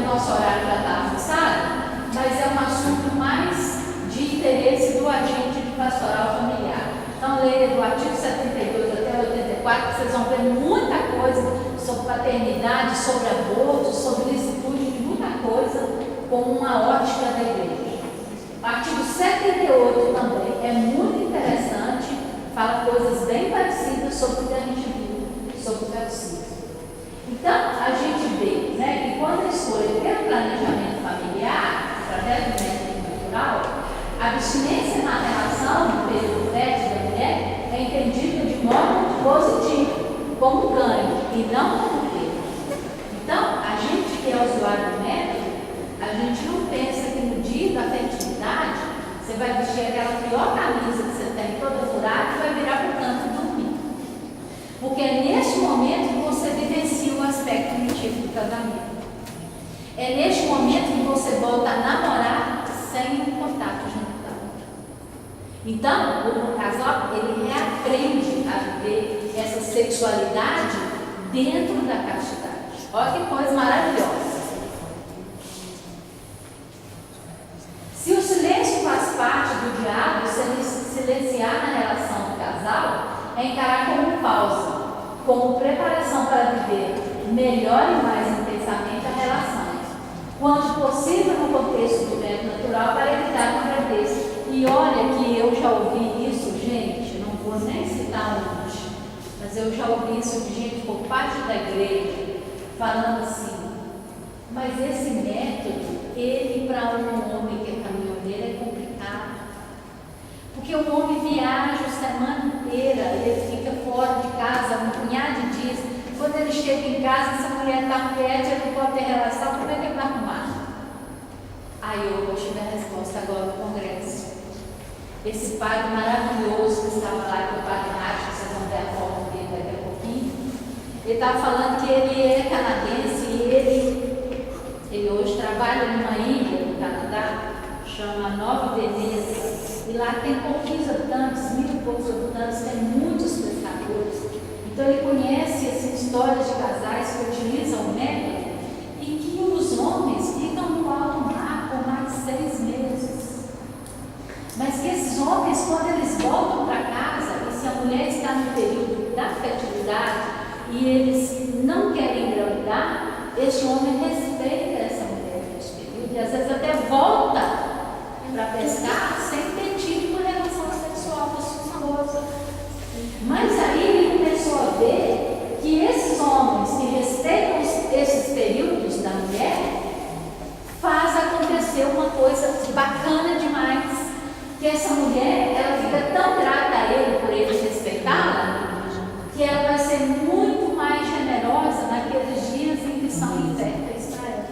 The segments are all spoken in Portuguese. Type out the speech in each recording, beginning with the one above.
nosso horário já está avançado, mas é um assunto mais de interesse do agente de pastoral familiar. Então, leia do artigo 72 até 84, vocês vão ver muita coisa sobre paternidade, sobre aborto, sobre licitude, de muita coisa, com uma ótica da igreja. O artigo 78 também é muito interessante, fala coisas bem parecidas sobre o que a gente viu sobre o catecismo. Então, a gente vê, né, que quando a escolha pelo planejamento familiar, através do método natural, a abstinência na relação do período fértil da mulher é entendida de modo positivo, como ganho, e não como perda. Então, a gente que é usuário do método, a gente não pensa que no dia da fertilidade você vai vestir aquela pior camisa que você tem toda furada e vai virar para o canto dormir. Porque é neste momento que você vivencia o aspecto primitivo do casamento. É neste momento que você volta a namorar sem contato genital. Então, o casal, ele reaprende a viver essa sexualidade dentro da castidade. Olha que coisa maravilhosa. Se o silêncio faz parte do diálogo, silenciar na relação do casal é encarar como pausa, como preparação para viver melhor e mais intensamente a relação, quanto possível no contexto do método natural, para evitar contratempos. E olha que eu já ouvi isso, gente, não vou nem citar onde, mas eu já ouvi isso de gente por parte da igreja, falando assim, mas esse método, ele para um homem que é caminhoneiro é complicado. Porque o homem viaja a semana inteira, ele fica fora de casa um punhado de dias. Quando ele chega em casa, essa mulher está fértil, ele não pode ter relação, como é que ele vai arrumar? Aí eu vou te dar a resposta agora no congresso. Esse padre maravilhoso que estava lá, que o padre Nath, vocês vão ver a foto dele daqui a pouquinho, ele estava falando que ele é canadense e ele hoje trabalha numa ilha no Canadá, chama Nova Veneza, e lá tem pouquinhos habitantes, 1000 e poucos habitantes, tem muitos pescadores. Então ele conhece essas histórias de casais que utilizam o método e que os homens ficam no alto mar por mais de 6 meses. Mas que esses homens, quando eles voltam para casa, e se a mulher está no período da fertilidade e eles não querem engravidar, esse homem respeita essa mulher nesse período e às vezes até volta para pescar sem ter tido uma relação sexual com a sua esposa. Mas aí ele começou a ver que esses homens que respeitam esses períodos da mulher faz acontecer uma coisa bacana demais, que essa mulher, ela fica tão grata a ele por ele respeitá-la, que ela vai ser muito mais generosa naqueles dias em que são inférteis para ela.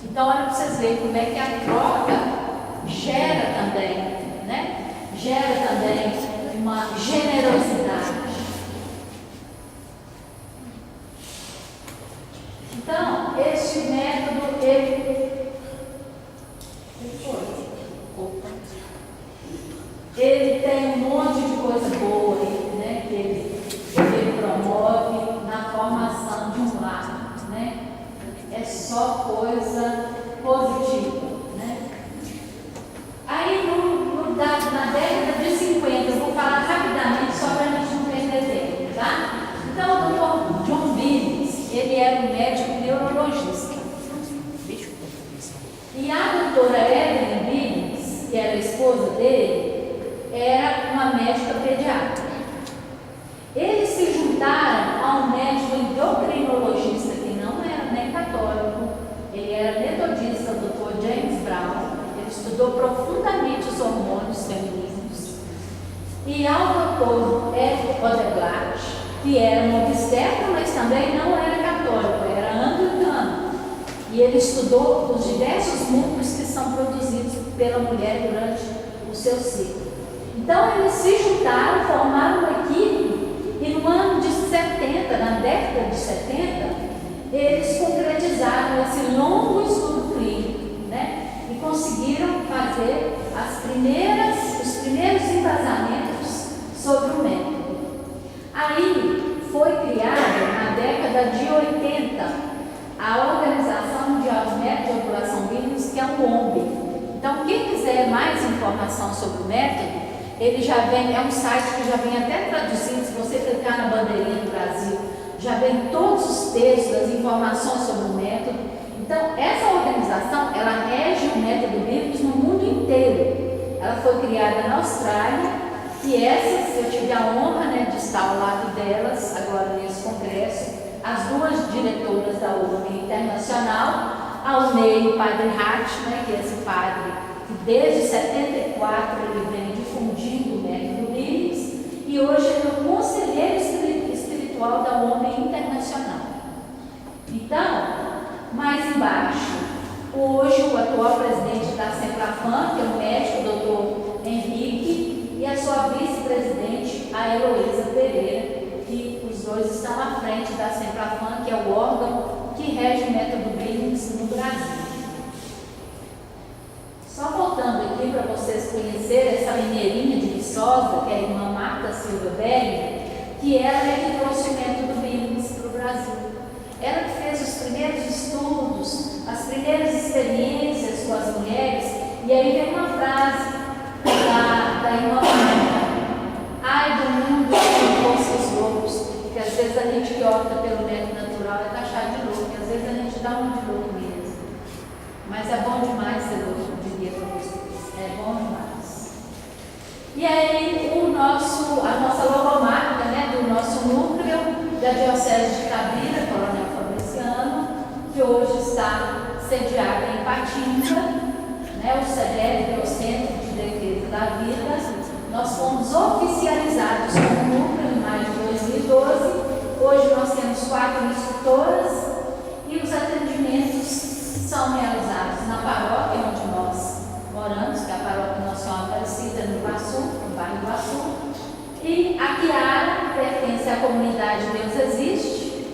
Então olha para vocês verem como é que a troca gera também, né? Gera também uma generosidade. Então, este método, ele tem um monte de coisa boa, né? Que ele promove na formação de um lar, né? É só coisa positiva, né? Aí, na década de 50, eu vou falar rapidamente só para a gente não perder tempo, tá? Então, o Dr. John Billings, ele era um médico neurologista. E a doutora Evelyn Billings, que era a esposa dele, era uma médica pediatra. Eles se juntaram a um médico endocrinologista, que não era nem católico, ele era metodista, o Dr. James Brown. Ele estudou profundamente os hormônios femininos. E ao Dr. F. Odegaard, que era um obstetra, mas também não era católico, era anglicano. E ele estudou os diversos núcleos que são produzidos pela mulher durante o seu ciclo. Então eles se juntaram, formaram uma equipe, e no ano de 70, na década de 70, eles concretizaram esse longo estudo clínico, né? E conseguiram fazer os primeiros embasamentos sobre o método. Aí foi criada, na década de 80, a Organização Mundial do Método informação sobre o método, ele já vem, é um site que já vem até traduzido, se você clicar na bandeirinha do Brasil, já vem todos os textos, as informações sobre o método. Então, essa organização, ela rege o método bíblico no mundo inteiro. Ela foi criada na Austrália, e essas, eu tive a honra, né, de estar ao lado delas, agora nesse congresso, as duas diretoras da ONU Internacional, a UNEI, o padre Hatch, né, que é esse padre que desde 74 ele vem difundindo o método Billings, e hoje ele é o conselheiro espiritual da ONU Internacional. Então, mais embaixo, hoje o atual presidente da Semprafan, que é o médico Dr. Henrique, e a sua vice-presidente, a Heloísa Pereira, que os dois estão à frente da Semprafan, que é o órgão que rege o método Billings no Brasil. Só voltando aqui para vocês conhecerem essa mineirinha de Viçosa, que é a irmã Marta Silva Belli, que ela é que trouxe o método Billings para o Brasil. Ela que fez os primeiros estudos, as primeiras experiências com as mulheres, e aí vem uma frase da irmã Marta: ai do mundo que fosse os loucos, porque às vezes a gente que opta pelo método natural é taxado de louco, e às vezes a gente dá um de louco mesmo. Mas é bom demais ser louco, eu diria para vocês. É bom demais. E aí a nossa logomarca, né, do nosso núcleo da Diocese de Cabira, Coronel Fabriciano, que hoje está sediada em Patinga, né, o CEDEV, que é o Centro de Defesa da Vida. Nós fomos oficializados como núcleo em maio de 2012. Hoje nós temos 4 instrutoras e os atendimentos são realizados na paróquia onde nós moramos, que é a paróquia Nossa Senhora Aparecida, no Iguaçu, no bairro Iguaçu. E a Kiara pertence à comunidade Deus Existe,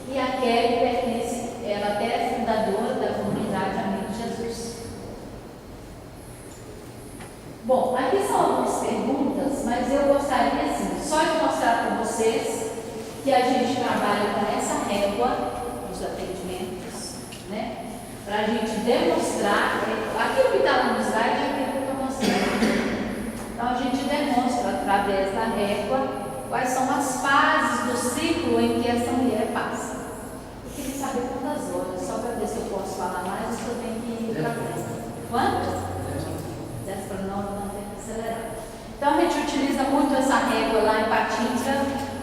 e a Kelly pertence, ela até é fundadora da comunidade Amigo de Jesus. Bom, aqui são algumas perguntas, mas eu gostaria assim, só de mostrar para vocês que a gente trabalha com essa régua dos atendimentos, né? Para a gente demonstrar, aquilo que está no slide é aquilo que eu mostrei. Então a gente demonstra através da régua quais são as fases do ciclo em que essa mulher passa. Eu queria saber quantas horas, só para ver se eu posso falar mais, ou se eu tenho que ir para frente. Quanto? 10 para 9, não tem que acelerar. Então a gente utiliza muito essa régua lá em Patinga,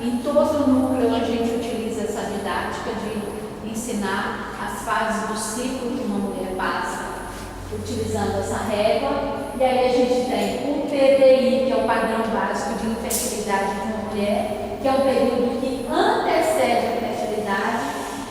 em todo o núcleo a gente utiliza essa didática de ensinar as fases do ciclo que uma mulher passa, utilizando essa régua. E aí a gente tem o PDI, que é o padrão básico de infertilidade de uma mulher, que é um período que antecede a fertilidade.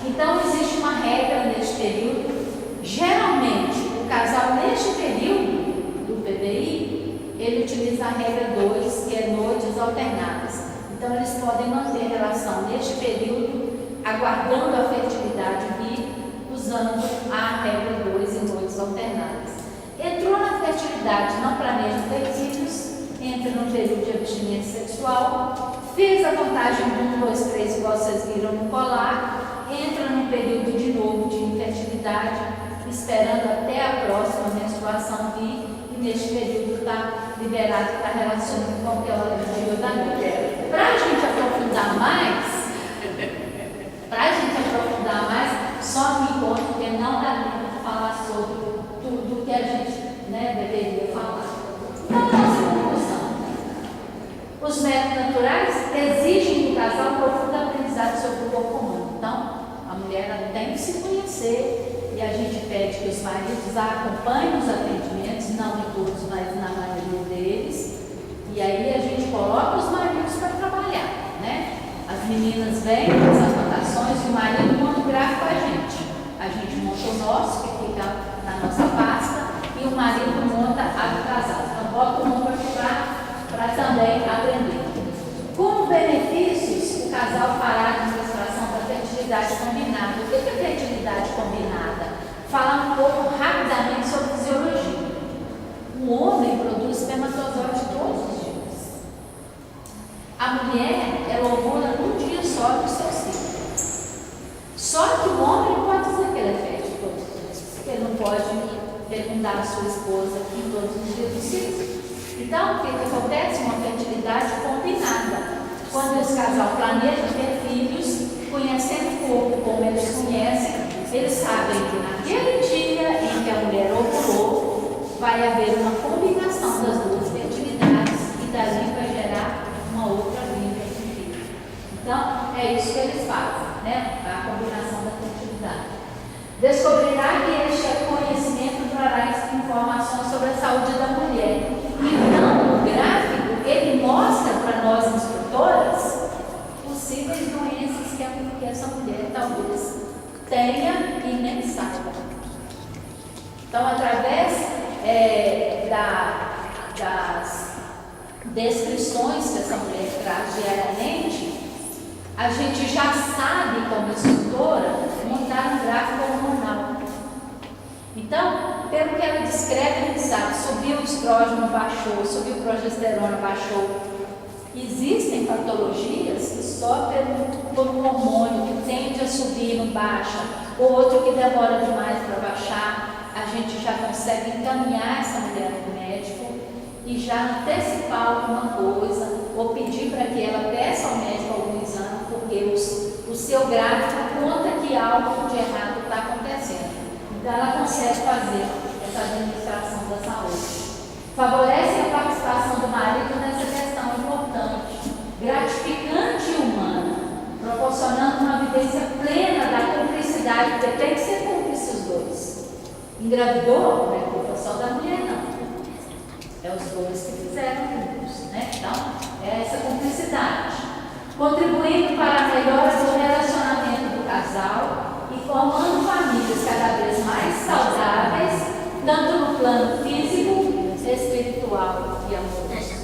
Então existe uma regra neste período. Geralmente o casal neste período do PDI, ele utiliza a regra 2, que é noites alternadas. Então eles podem manter relação neste período, aguardando a fertilidade vir, usando a regra 2 em noites alternadas. Entrou na fertilidade, não planeja ter filhos, entra no período de abstinência sexual, fez a contagem de 1, 2, 3, igual vocês viram no colar, entra no período de novo de infertilidade, esperando até a próxima menstruação vir, e neste período está liberado para relacionamento com aquela dia da mulher. Para a gente aprofundar mais, só me encontro, porque não dá tempo de falar sobre tudo que a gente, né, deveria falar. Então, nossa conclusão: os métodos naturais exigem do casal profunda aprendizado sobre o corpo humano. Então, a mulher ela tem que se conhecer, e a gente pede que os maridos acompanhem os atendimentos, não em todos, mas na maioria deles. E aí a gente coloca os maridos para trabalhar, né? As meninas vêm com as anotações e o marido monta o gráfico com a gente. A gente monta o nosso, que fica na nossa pasta, e o marido monta a do casal. Então, bota o número para também aprender. Como benefícios, o casal fará a administração da fertilidade combinada. O que é fertilidade combinada? Falar um pouco rapidamente sobre fisiologia. O homem produz espermatozoide todos os dias. A mulher, ela ovula num dia só do seu ciclo. Só que o homem pode dizer que ele é fértil todos os dias, porque ele não pode fecundar cuidar da sua esposa em todos os dias do ciclo. Então, o que acontece? Uma fertilidade combinada. Quando esse casal planeja ter filhos, conhecendo o corpo como eles conhecem, eles sabem que naquele dia em que a mulher ovulou, vai haver uma combinação das duas fertilidades e dali vai gerar uma outra linha de filho. Então, é isso que eles fazem, né? A combinação da fertilidade. Descobrirá que este conhecimento trará informações sobre a saúde da mulher. Então, o gráfico, ele mostra para nós, instrutoras, possíveis doenças que essa mulher talvez tenha e nem saiba. Então, através das descrições que essa mulher traz diariamente, a gente já sabe, como instrutora, montar um gráfico hormonal. Então, pelo que ela descreve, a gente sabe, subiu o estrógeno, baixou, subiu a progesterona, baixou. Existem patologias que só por um hormônio que tende a subir e não baixa, ou outro que demora demais para baixar, a gente já consegue encaminhar essa mulher no médico e já antecipar alguma coisa, ou pedir para que ela peça ao médico algum exame, porque o seu gráfico conta que algo de errado está acontecendo. Então, ela consegue fazer essa administração da saúde. Favorece a participação do marido nessa questão importante, gratificante e humana, proporcionando uma vivência plena da cumplicidade, porque tem que ser cúmplice os dois. Engravidou, não é culpa só da mulher, não. É os dois que fizeram juntos, né? Então, é essa cumplicidade. Contribuindo para a melhora do relacionamento do casal e formando famílias cada vez mais saudáveis, tanto no plano físico, espiritual e amoroso.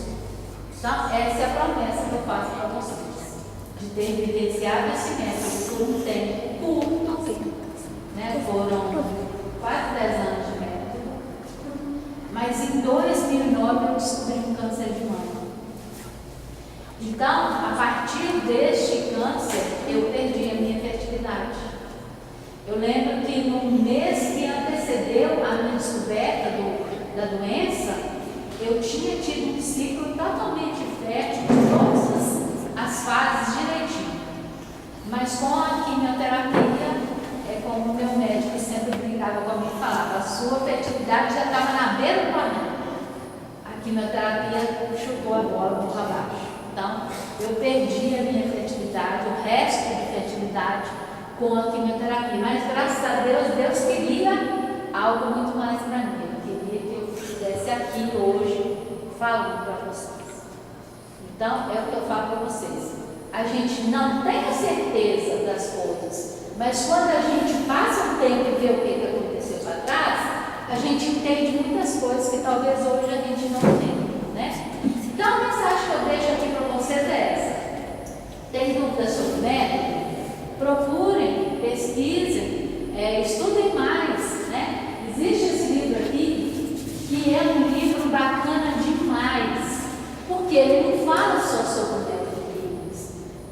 Então, essa é a promessa que eu faço para vocês, de ter vivenciado esse método por um tempo curto, né? Foram quase 10 anos de método, mas em 2009 eu descobri um câncer de mama. Então, a partir deste câncer, eu perdi a minha fertilidade. Eu lembro que no mês que antecedeu a minha descoberta da doença, eu tinha tido um ciclo totalmente fértil, todas as fases direitinho. Mas com a quimioterapia, é como o meu médico sempre brincava comigo e falava, a sua fertilidade já estava na beira do planeta. A quimioterapia chutou a bola para baixo. Então, eu perdi a minha fertilidade, o resto de fertilidade com a quimioterapia. Mas, graças a Deus, Deus queria algo muito mais para mim. Ele queria que eu estivesse aqui hoje falando para vocês. Então, é o que eu falo para vocês. A gente não tem a certeza das coisas, mas quando a gente passa um tempo e vê o que aconteceu para trás, a gente entende muitas coisas que talvez hoje a gente não entenda, né? Então, a mensagem que eu deixo aqui para vocês é essa. Tem dúvidas sobre o método? Procurem, pesquisem, estudem mais, né? Existe esse livro aqui, que é um livro bacana demais, porque ele não fala só sobre o método Billings,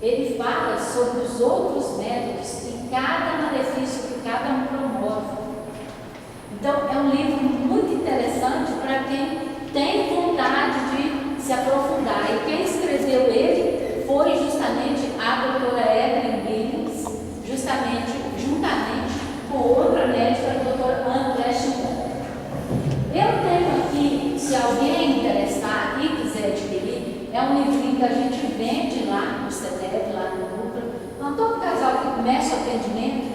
ele fala sobre os outros métodos e cada malefício que cada um promove. Então, é um livro muito interessante para quem tem vontade de se aprofundar. E quem escreveu ele foi justamente a doutora Evelyn Billings, juntamente com outra médica, a doutora Anne Leschenberg. Eu tenho aqui, se alguém interessar e quiser adquirir, é um livrinho que a gente vende lá no CETEP, lá no Núcleo. Então, todo casal que começa o atendimento,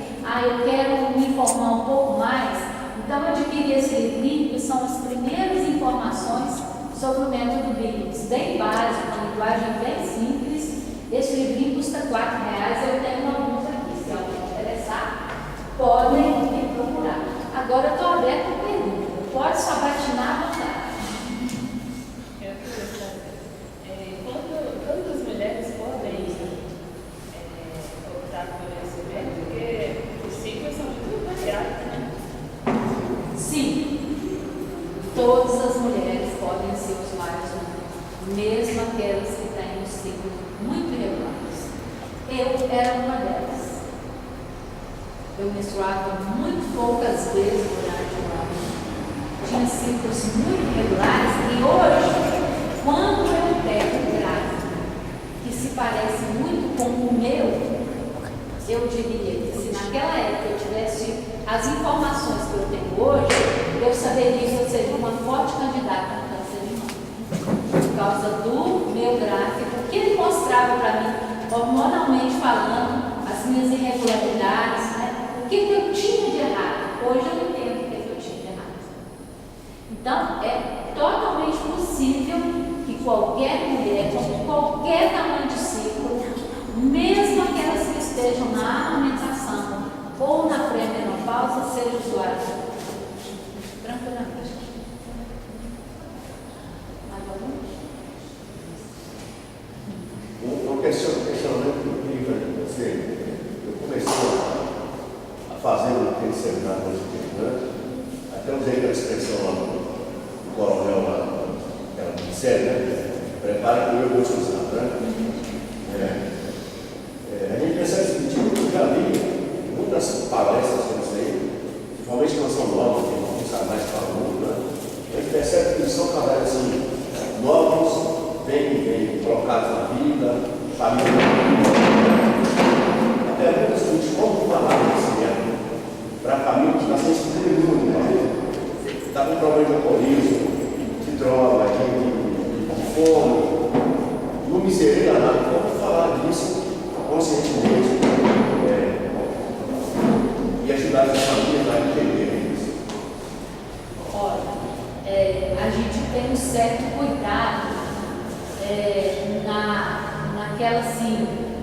eu quero me informar um pouco mais, então eu adquiri esse livrinho, que são as primeiras informações sobre o método Billings, bem básico, uma linguagem bem simples. Esse livrinho custa R$4, eu tenho alguns aqui, se alguém interessar, podem me procurar. Agora eu estou aberta a pergunta, pode só batinar à vontade. Eu queria saber, quantas mulheres podem optar por esse método? Porque os ciclos são muito variados, né? Sim, todas as mulheres podem ser usuárias do método, mesmo aquelas que têm um ciclo muito irregulares. Eu era uma delas. Eu menstruava muito poucas vezes durante o ano. ciclos muito regulares, e hoje, quando eu pego um gráfico que se parece muito com o meu, eu diria que se naquela época eu tivesse as informações que eu tenho hoje, eu saberia que eu seria uma forte candidata no câncer de mama. Por causa do meu gráfico, que ele mostrava para mim, hormonalmente falando, as minhas irregularidades, né? O que eu tinha de errado. Hoje eu entendo o que eu tinha de errado. Então, é totalmente possível que qualquer mulher, com qualquer tamanho de ciclo, mesmo aquelas que estejam na amamentação ou na pré-menopausa, seja usuária. Tranquilamente. Mais algum? Um questionamento que eu queria fazer com você. Eu comecei a fazer aquele seminário no Espírito, né? Até usei aquela expressão lá do coronel lá, aquela série, né? Prepara que eu vou te usar, né? A gente pensa o seguinte, eu já vi muitas palestras como isso aí, principalmente quando são novas, que não sabe mais falar muito, né? A gente percebe que eles são casais assim, novos, bem colocados na vida, família. A pergunta é a seguinte, como falar desse tempo para a família que está sendo muito, né? Está com problema de alcoolismo, de droga, de fome, não me seria nada, como falar disso conscientemente e ajudar as famílias a entender isso? Olha, a gente tem um certo cuidado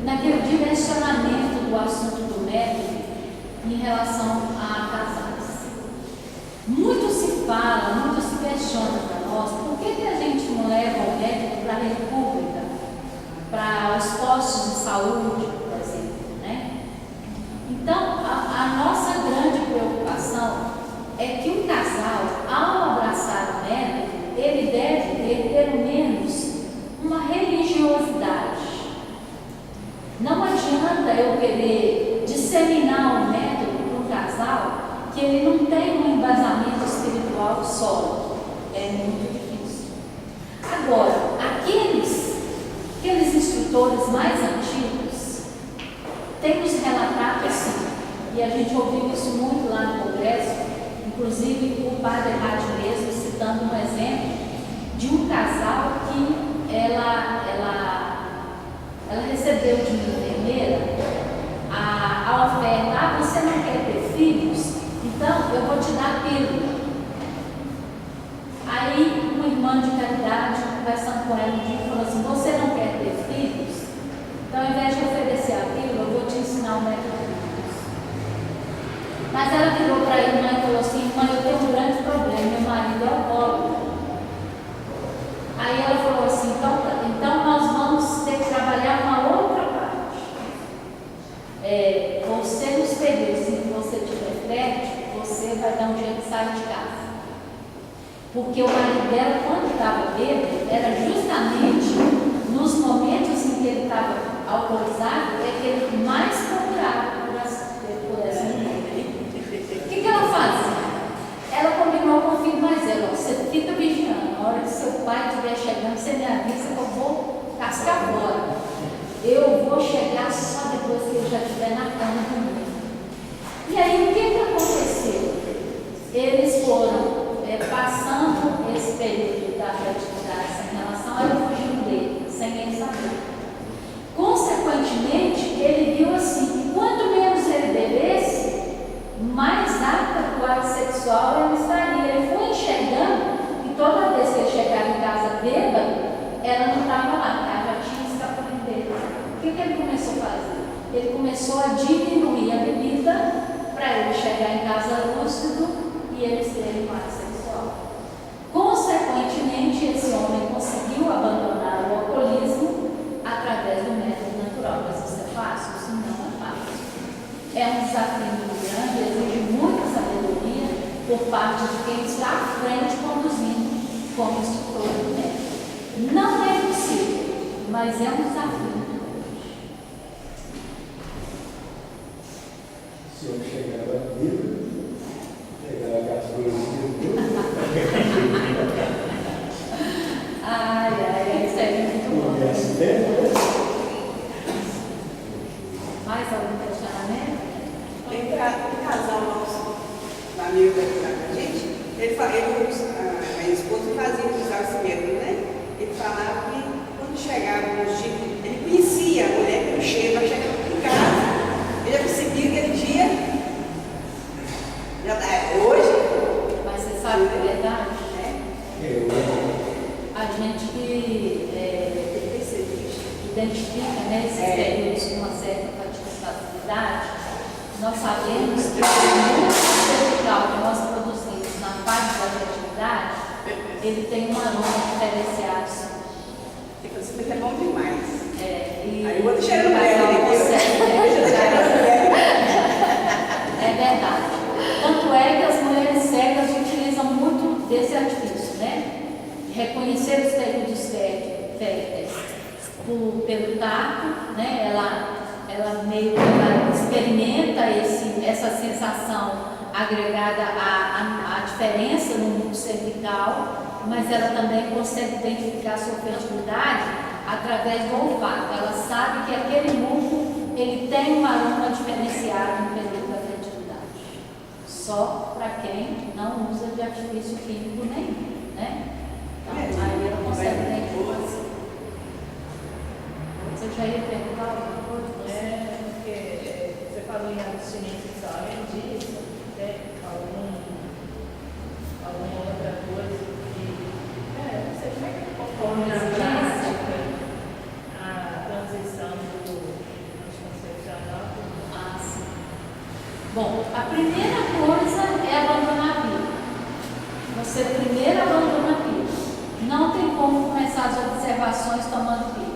naquele direcionamento do assunto do método em relação a casais. Muito se fala, muito se questiona para nós, por que a gente não leva o método para a rede pública, para os postos de saúde, por exemplo, né? Então, a nossa grande preocupação é que o casal, ao abraçar o método, ele deve ter pelo menos uma religiosidade. Não adianta eu querer disseminar o método para um casal que ele não tem um embasamento espiritual sólido. É muito difícil. Agora, aqueles instrutores mais antigos têm nos relatado assim, e a gente ouviu isso muito lá no congresso, inclusive o padre Rádio mesmo, citando um exemplo de um casal que ela recebeu de uma enfermeira a oferta: você não quer ter filhos? Então eu vou te dar a pílula. Aí uma irmã de caridade, conversando com ela um dia, falou assim: você não quer ter filhos? Então, ao invés de oferecer a pílula, eu vou te ensinar o método de Deus. Mas ela virou para a irmã e falou assim: irmã, eu tenho um grande problema, meu marido é alcoólatra. Aí ela falou assim: então nós vamos ter que trabalhar uma outra parte. Você, nos períodos em que você estiver fértil, você vai dar um jeito de sair de casa. Porque o marido dela, quando estava bêbado, era justamente nos momentos em que ele estava alcoolizado, é que ele mais procurava por essa mulher. O que ela fazia? Ela combinou com o filho mais velho: você fica vigiando, na hora que seu pai estiver chegando, você me avisa que eu vou cascar fora. Eu vou chegar só depois que ele já estiver na cama comigo. E aí, o que aconteceu? Eles foram passando esse período da fertilidade em relação a ele fugindo dele, sem ele saber. Consequentemente, ele viu assim que quanto menos ele bebesse, mais apta para o ato sexual ele estaria. Ele foi enxergando que toda vez que ele chegava em casa bêbado, ela não estava lá, ela já tinha escapulido dele. O que ele começou a fazer? Ele começou a diminuir a bebida para ele chegar em casa lúcido e eles terem um ato sexual. Consequentemente, esse homem conseguiu abandonar o alcoolismo através do método natural. Mas isso é fácil? Isso não é fácil. É um desafio muito grande, exige muita sabedoria por parte de quem está à frente conduzindo como instrutor do método. Não é possível, mas é um desafio muito grande. Se eu chegar a vida, pegar a gasolina, amigo da gente, ele fala, a esposa fazia usar esse método, né? Ele falava que quando chegava nos dias, ele conhecia a mulher pelo cheiro, mas chegava em casa, ele já percebia aquele dia, já tá, hoje. Mas você sabe que é verdade? Eu, A gente identifica, né, esses períodos com uma certa facilidade. Nós sabemos que o muito vertical que nós produzimos na fase da fertilidade, ele tem um aroma diferenciado. Isso é bom demais. E aí eu vou deixar no o casal consegue É verdade. Tanto é que as mulheres cegas utilizam muito desse artifício, né? De reconhecer os períodos férteis pelo tato, né? Ela meio que experimenta essa sensação agregada à diferença no muco cervical, mas ela também consegue identificar a sua fertilidade através do olfato. Ela sabe que aquele muco ele tem um aroma diferenciado no período da fertilidade. Só para quem não usa de artifício químico nenhum, né? Então, aí ela consegue identificar. Você já ia perguntar alguma coisa? Porque você falou em abstinência sexual, além disso, alguma outra coisa que, não sei como é que conforme na prática a transição do anticoncepcional. Sim. Bom, a primeira coisa é abandonar a pílula. Você primeiro abandona a pílula. Não tem como começar as observações tomando pílula.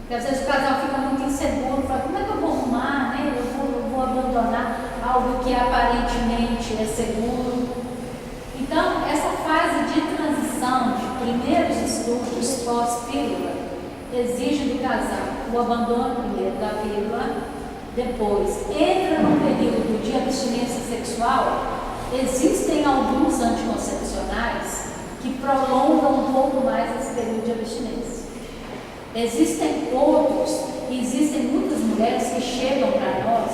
Porque às vezes o casal fica muito inseguro, fala, como é que eu vou arrumar, né? Eu vou abandonar algo que aparentemente é seguro. Então, essa fase de transição, de primeiros estudos pós-pílula, exige do casal o abandono primeiro da pílula, depois entra num período de abstinência sexual. Existem alguns anticoncepcionais que prolongam um pouco mais esse período de abstinência. Existem outros, e existem muitas mulheres que chegam para nós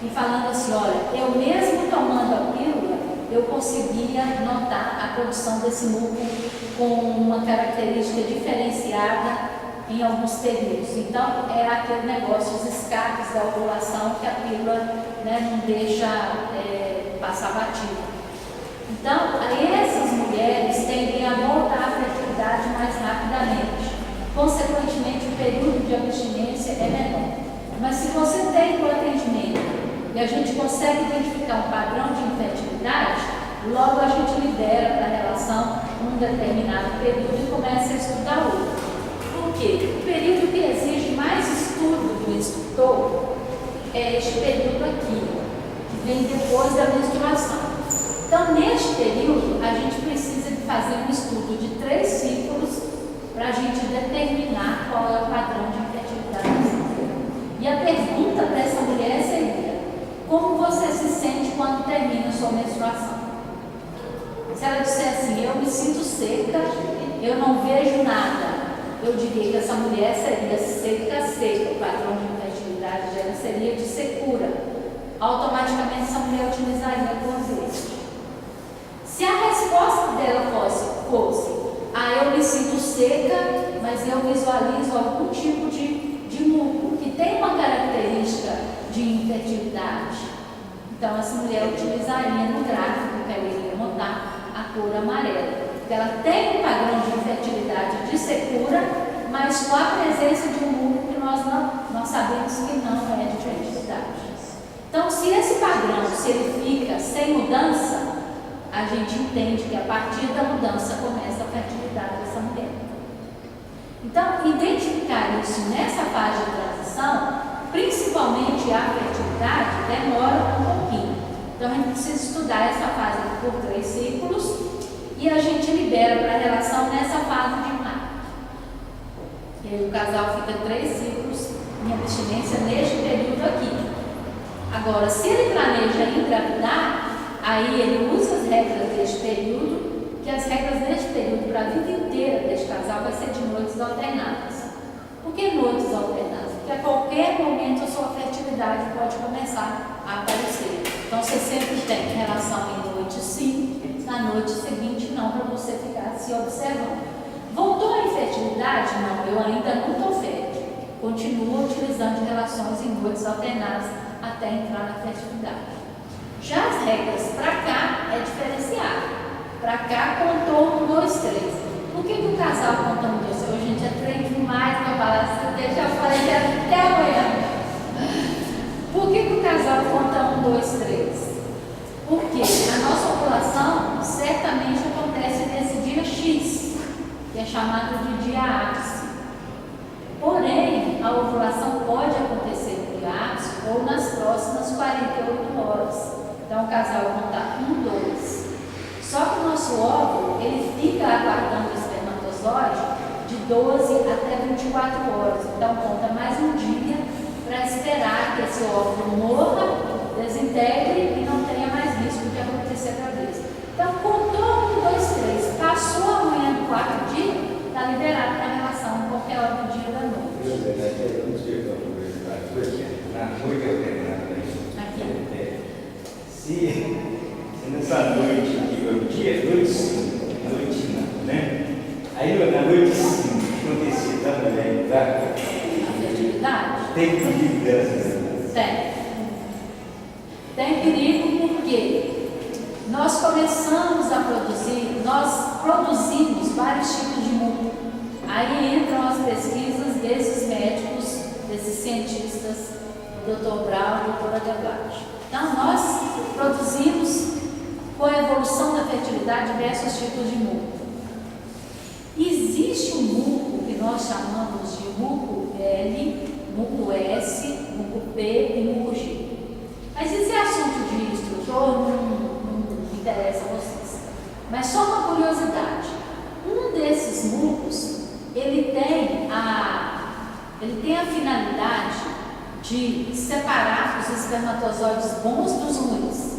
e falando assim, olha, eu mesmo tomando a pílula, eu conseguia notar a produção desse muco com uma característica diferenciada em alguns períodos. Então, é aquele negócio, os escapes da ovulação que a pílula, né, não deixa passar batido. Então, essas mulheres tendem a voltar à fertilidade mais rapidamente. Consequentemente, o período de abstinência é menor. Mas se você tem o atendimento e a gente consegue identificar um padrão de infertilidade, logo a gente libera para a relação um determinado período e começa a estudar outro. Por quê? O período que exige mais estudo do instrutor é este período aqui, que vem depois da menstruação. Então, neste período, a gente precisa de fazer um estudo de 3 ciclos para a gente determinar qual é o padrão de infertilidade dessa mulher. E a pergunta para essa mulher seria: como você se sente quando termina a sua menstruação? Se ela disser assim, eu me sinto seca, eu não vejo nada, eu diria que essa mulher seria seca, o padrão de infertilidade dela seria de secura. Automaticamente essa mulher utilizaria clozete. Se a resposta dela fosse eu me sinto seca, mas eu visualizo algum tipo de muco, que tem uma característica de infertilidade. Então, essa mulher utilizaria no gráfico que ela iria notar a cor amarela. Porque ela tem um padrão de infertilidade de secura, mas com a presença de um muco que nós sabemos que não é de fertilidade. Então, se esse padrão, se ele fica sem mudança, a gente entende que a partir da mudança começa a fertilidade dessa mulher. Então, identificar isso nessa fase de transição, principalmente a fertilidade, demora um pouquinho. Então, a gente precisa estudar essa fase por 3 ciclos e a gente libera para a relação nessa fase de impacto. E aí o casal fica 3 ciclos em abstinência neste período aqui. Agora, se ele planeja engravidar, aí ele usa as regras deste período, que as regras deste período para a vida inteira deste casal vai ser de noites alternadas. Por que noites alternadas? Porque a qualquer momento a sua fertilidade pode começar a aparecer. Então você sempre tem relação em noites noite seguinte, não, para você ficar se observando. Voltou à infertilidade? Não, eu ainda não estou fértil. Continuo utilizando relações em noites alternadas até entrar na fertilidade. Já as regras para cá é diferenciado. Para cá contou 1, 2, 3. Por que o casal conta 1, 2, 3? Hoje em dia treino demais para palestra, eu já falei que até amanhã. Por que o casal conta 1, 2, 3? Porque a nossa ovulação certamente acontece nesse dia X, que é chamado de dia ápice. Porém, a ovulação pode acontecer no dia ápice ou nas próximas 48 horas. Então, o casal conta 1, 2. Só que o nosso óvulo, ele fica aguardando o espermatozoide de 12 até 24 horas. Então, conta mais um dia para esperar que esse óvulo morra, desintegre e não tenha mais risco de acontecer gravidez. Então, contou 1, 2, 3, passou a manhã do 4º dia, está liberado para a relação em qualquer hora do dia da noite. Eu não sei qual é a curiosidade, por exemplo, na noite alternada, Aqui. se nessa noite aqui, o dia, noite não, né? Aí na noite sim, acontecia da mulher entrar. Fertilidade? Tem perigo dessas? Tem perigo porque nós começamos a produzir, nós produzimos vários tipos de muco. Aí entram as pesquisas desses médicos, desses cientistas, o Dr. Brown e a doutora Debate. Então, nós produzimos, com a evolução da fertilidade, diversos tipos de muco. Existe um muco que nós chamamos de muco L, muco S, muco P e muco G. Mas esse é assunto de instrutor, não interessa a vocês. Mas só uma curiosidade. Um desses mucos, ele tem a finalidade de separar os espermatozoides bons dos ruins.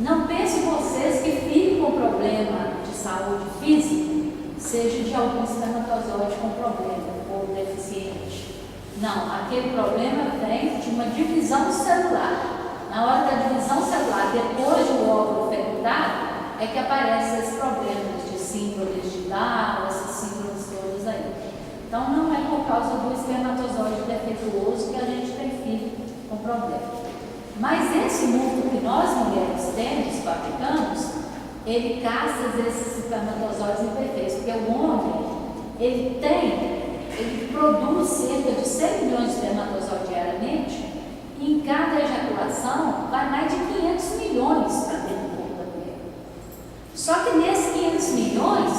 Não pense vocês que fique com problema de saúde física, seja de algum espermatozoide com problema ou deficiente. Não, aquele problema vem de uma divisão celular. Na hora da divisão celular, depois do óvulo fecundado, é que aparecem esses problemas de síndromes de Down, essas síndromes todas aí. Então, não é por causa do espermatozoide defeituoso que a gente tem filho com problema. Mas esse muco que nós mulheres temos, fabricamos, ele caça esses espermatozoides imperfeitos, porque o homem, ele produz cerca de 100 milhões de espermatozoides diariamente, e em cada ejaculação vai mais de 500 milhões para dentro do corpo da mulher. Só que nesses 500 milhões,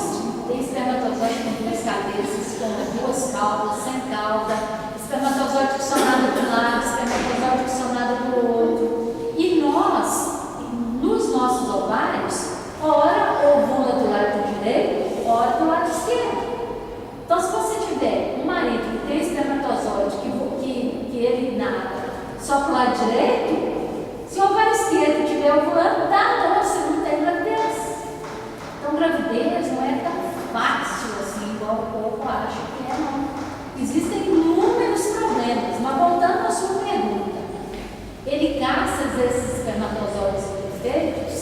tem espermatozoide com 2 cabeças, com 2 caudas, sem cauda, espermatozoide que são nada de um lado, espermatozoide que são nada do outro. E nós, nos nossos ovários, ora ovula do lado direito, ora do lado esquerdo. Então, se você tiver um marido que tem espermatozoide, que ele nada só para o lado direito, se o ovário esquerdo estiver ovulando, tá, você não tem gravidez. Então, gravidez não é tão fácil assim, igual o povo acha que é, não. Existem inúmeros problemas, mas voltando à sua pergunta, ele caça esses espermatozoides perfeitos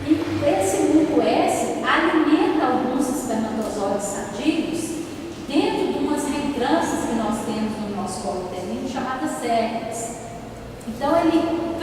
e esse muco S alimenta alguns espermatozoides sadios dentro de umas reentrâncias que nós temos no nosso corpo uterino chamadas cervix. Então ele